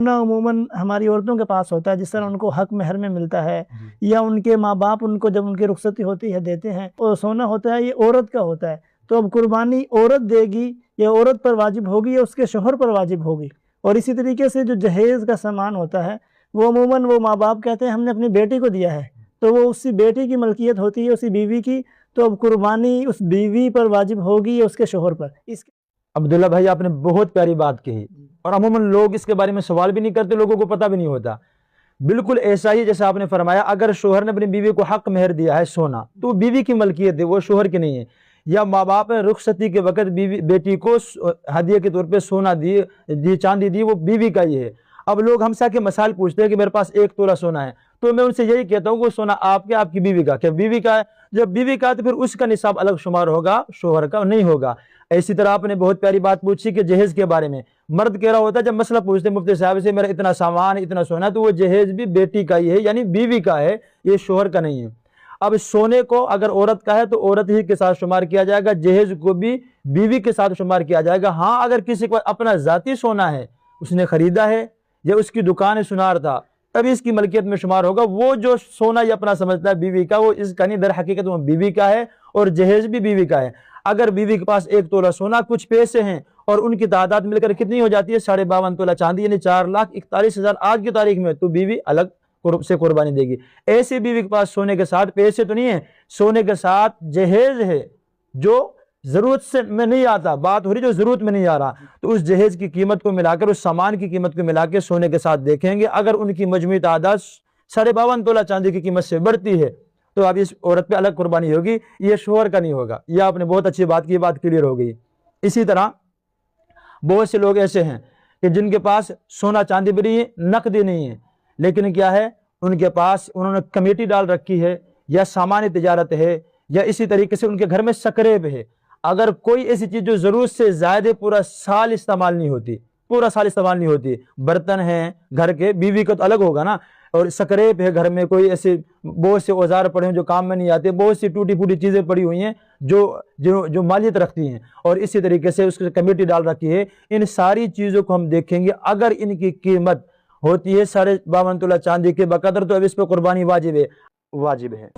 عموماً ہماری عورتوں کے پاس ہوتا ہے، جس طرح ان کو حق مہر میں ملتا ہے یا ان کے ماں باپ ان کو جب ان کی رخصتی ہوتی ہے دیتے ہیں، اور سونا ہوتا ہے یہ عورت کا ہوتا ہے، تو اب قربانی عورت دے گی یا عورت پر واجب ہوگی یا اس کے شوہر پر واجب ہوگی۔ اور اسی طریقے سے جو جہیز کا سامان ہوتا ہے وہ عموماً وہ ماں باپ کہتے ہیں ہم نے اپنی بیٹی کو دیا ہے، تو وہ اسی بیٹی کی ملکیت ہوتی ہے، اسی بیوی کی، تو اب قربانی اس بیوی پر واجب ہوگی یا اس کے شوہر پر۔ عبداللہ بھائی آپ نے بہت پیاری بات کہی، اور عموماً لوگ اس کے بارے میں سوال بھی نہیں کرتے، لوگوں کو پتہ بھی نہیں ہوتا۔ بالکل ایسا ہی جیسا آپ نے فرمایا، اگر شوہر نے اپنی بیوی کو حق مہر دیا ہے سونا، تو وہ بیوی کی ملکیت ہے، وہ شوہر کی نہیں ہے۔ یا ماں باپ نے رخصتی کے وقت بیٹی کو ہدیہ کے طور پہ سونا دی چاندی دی، وہ بیوی کا ہی ہے۔ اب لوگ ہم سے کے مسائل پوچھتے ہیں کہ میرے پاس 1 تولہ سونا ہے، تو میں ان سے یہی کہتا ہوں کہ وہ سونا آپ کے، آپ کی بیوی کا، کہ بیوی کا ہے، جب بیوی کا ہے تو پھر اس کا نصاب الگ شمار ہوگا، شوہر کا نہیں ہوگا۔ اسی طرح آپ نے بہت پیاری بات پوچھی کہ جہیز کے بارے میں، مرد کہہ رہا ہوتا ہے جب مسئلہ پوچھتے ہیں مفتی صاحب سے، میرا اتنا سامان اتنا سونا، تو وہ جہیز بھی بیٹی کا ہی ہے، یعنی بیوی کا ہے، یہ شوہر کا نہیں ہے۔ اب سونے کو اگر عورت کا ہے تو عورت ہی کے ساتھ شمار کیا جائے گا، جہیز کو بھی بیوی کے ساتھ شمار کیا جائے گا۔ ہاں اگر کسی کو اپنا ذاتی سونا ہے، اس نے خریدا ہے یا اس کی دکان سنار تھا، تبھی اس کی ملکیت میں شمار ہوگا۔ وہ جو سونا یہ اپنا سمجھتا ہے بیوی کا، وہ اس کا نہیں، در حقیقت وہ بیوی کا ہے، اور جہیز بھی بیوی کا ہے۔ اگر بیوی کے پاس 1 تولہ سونا، کچھ پیسے ہیں، اور ان کی تعداد مل کر کتنی ہو جاتی ہے، 52.5 تولہ چاندی، یعنی 4,41,000 آج کی تاریخ میں، تو بیوی الگ سے قربانی دے گی۔ ایسی بیوی کے پاس سونے کے ساتھ پیسے تو نہیں ہیں، سونے کے ساتھ جہیز ہے جو ضرورت سے میں نہیں آتا، بات ہو رہی جو ضرورت میں نہیں آ رہا، تو اس جہیز کی قیمت کو ملا کر، اس سامان کی قیمت کو ملا کے سونے کے ساتھ دیکھیں گے، اگر ان کی مجموعی تعداد 52.5 تولہ چاندی کی قیمت سے بڑھتی ہے تو اب اس عورت پہ الگ قربانی ہوگی، یہ شوہر کا نہیں ہوگا۔ یہ آپ نے بہت اچھی بات کی، بات کلیئر ہو گئی۔ اسی طرح بہت سے لوگ ایسے ہیں کہ جن کے پاس سونا چاندی بھی نہیں ہے، نقدی نہیں ہے، لیکن کیا ہے، ان کے پاس انہوں نے کمیٹی ڈال رکھی ہے، یا سامان تجارت ہے، یا اسی طریقے سے ان کے گھر میں سکریب ہے۔ اگر کوئی ایسی چیز جو ضرورت سے زیادہ پورا سال استعمال نہیں ہوتی، برتن ہیں گھر کے، بیوی کا تو الگ ہوگا نا، اور سکریب ہے گھر میں، کوئی ایسے بہت سے اوزار پڑے ہیں جو کام میں نہیں آتے، بہت سی ٹوٹی پھوٹی چیزیں پڑی ہوئی ہیں جو مالیت رکھتی ہیں، اور اسی طریقے سے اس کی کمیٹی ڈال رکھی ہے۔ ان ساری چیزوں کو ہم دیکھیں گے، اگر ان کی قیمت ہوتی ہے 52.5 تولہ چاندی کے بقدر، تو اب اس پہ قربانی واجب ہے۔